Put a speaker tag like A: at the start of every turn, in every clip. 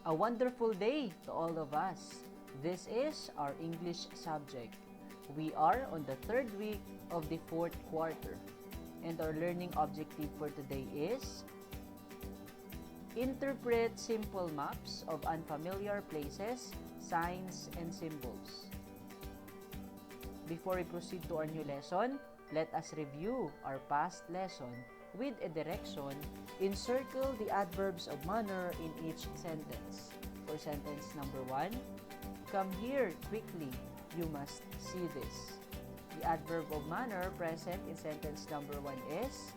A: A wonderful day to all of us. This is our English subject. We are on the third week of the fourth quarter, and our learning objective for today is interpret simple maps of unfamiliar places, signs, and symbols. Before we proceed to our new lesson, let us review our past lesson with a direction. Encircle the adverbs of manner in each sentence. For sentence number 1, come here quickly, you must see this. The adverb of manner present in sentence number 1 is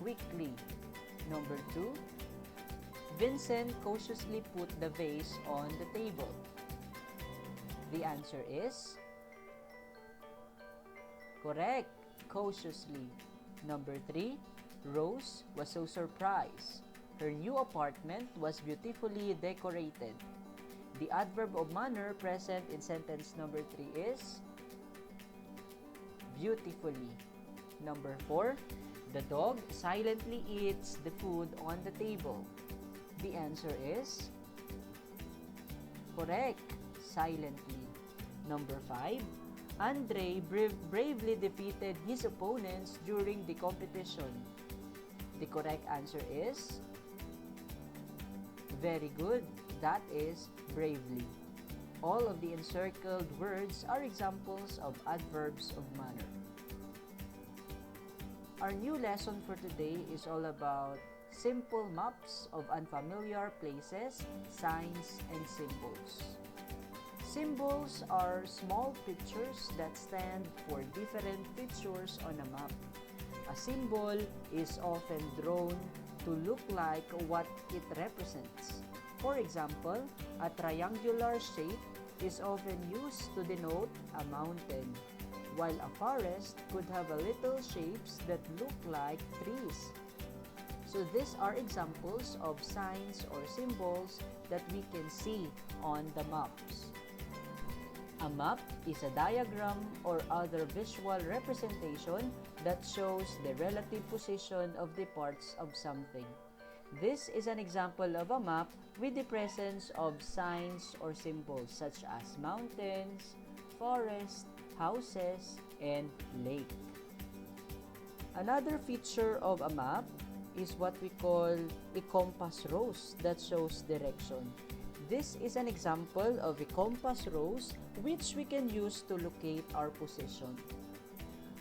A: quickly. Number 2, Vincent cautiously put the vase on the table. The answer is correct, cautiously. Number 3, Rose was so surprised. Her new apartment was beautifully decorated. The adverb of manner present in sentence number 3 is beautifully. Number 4, the dog silently eats the food on the table. The answer is correct, silently. Number 5, Andre bravely defeated his opponents during the competition. The correct answer is very good. That is bravely. All of the encircled words are examples of adverbs of manner. Our new lesson for today is all about simple maps of unfamiliar places, signs, and symbols. Symbols are small pictures that stand for different features on a map. A symbol is often drawn to look like what it represents. For example, a triangular shape is often used to denote a mountain, while a forest could have a little shapes that look like trees. So these are examples of signs or symbols that we can see on the maps. A map is a diagram or other visual representation that shows the relative position of the parts of something. This is an example of a map with the presence of signs or symbols such as mountains, forest, houses, and lake. Another feature of a map is what we call a compass rose that shows direction. This is an example of a compass rose which we can use to locate our position.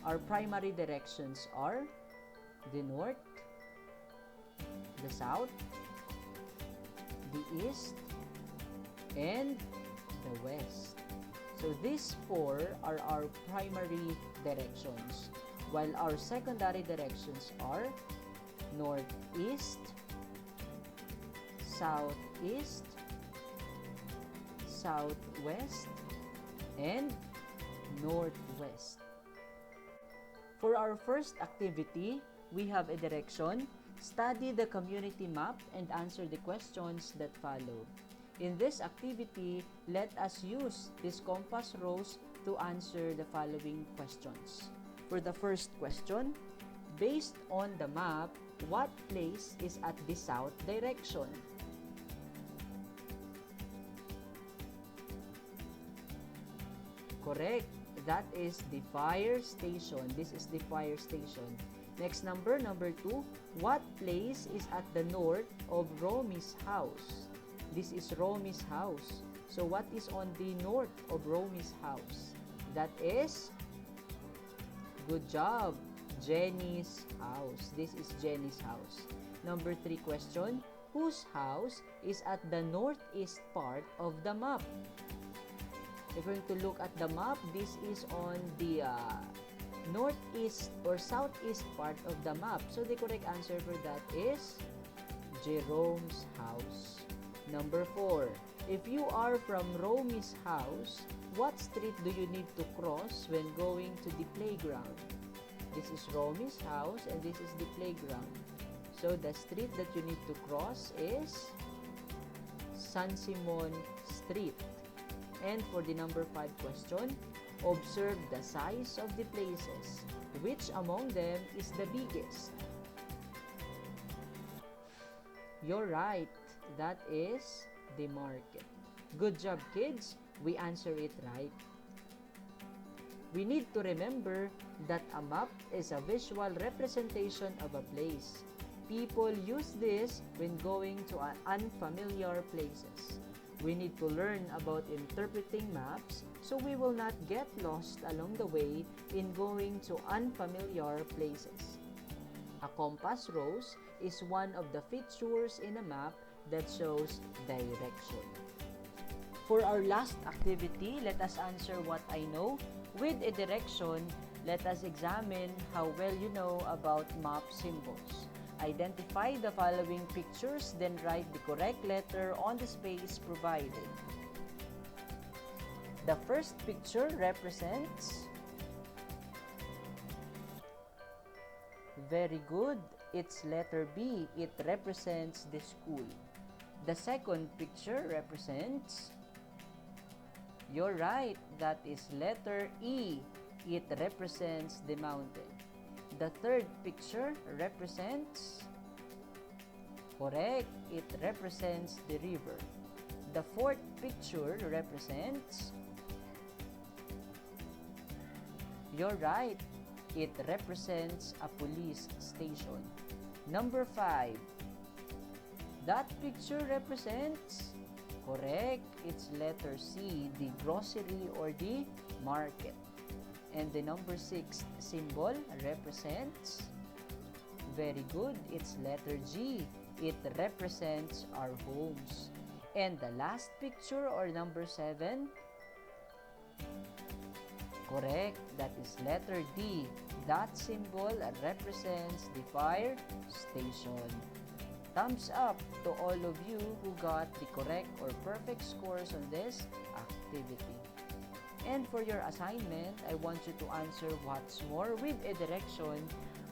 A: Our primary directions are the north, the south, the east, and the west. So these four are our primary directions, while our secondary directions are northeast, southeast, southwest, and northwest. For our first activity, we have a direction. Study the community map and answer the questions that follow. In this activity, let us use this compass rose to answer the following questions. For the first question, based on the map, what place is at the south direction? Correct. That is the fire station. This is the fire station. Next number 2. What place is at the north of Romy's house? This is Romy's house. So what is on the north of Romy's house? That is, good job, Jenny's house. This is Jenny's house. Number 3 question. Whose house is at the northeast part of the map? If we're going to look at the map, this is on the northeast or southeast part of the map. So the correct answer for that is Jerome's house. Number 4. If you are from Romy's house, what street do you need to cross when going to the playground? This is Romy's house and this is the playground. So the street that you need to cross is San Simon Street. And for the number 5 question, observe the size of the places. Which among them is the biggest? You're right. That is the market. Good job, kids. We answer it right. We need to remember that a map is a visual representation of a place. People use this when going to unfamiliar places. We need to learn about interpreting maps so we will not get lost along the way in going to unfamiliar places. A compass rose is one of the features in a map that shows direction. For our last activity, let us answer what I know. With a direction, let us examine how well you know about map symbols. Identify the following pictures, then write the correct letter on the space provided. The first picture represents... Very good. It's letter B. It represents the school. The second picture represents... You're right. That is letter E. It represents the mountain. The third picture represents... Correct. It represents the river. The fourth picture represents... You're right. It represents a police station. Number 5. That picture represents... Correct. It's letter C, the grocery or the market. And the number 6 symbol represents... Very good. It's letter G. It represents our homes. And the last picture or number 7... Correct. That is letter D. That symbol represents the fire station. Thumbs up to all of you who got the correct or perfect scores on this activity. And for your assignment, I want you to answer what's more with a direction.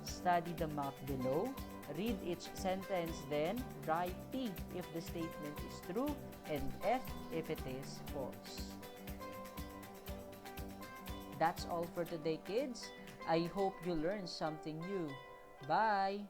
A: Study the map below. Read each sentence, then write T if the statement is true and F if it is false. That's all for today, kids. I hope you learned something new. Bye!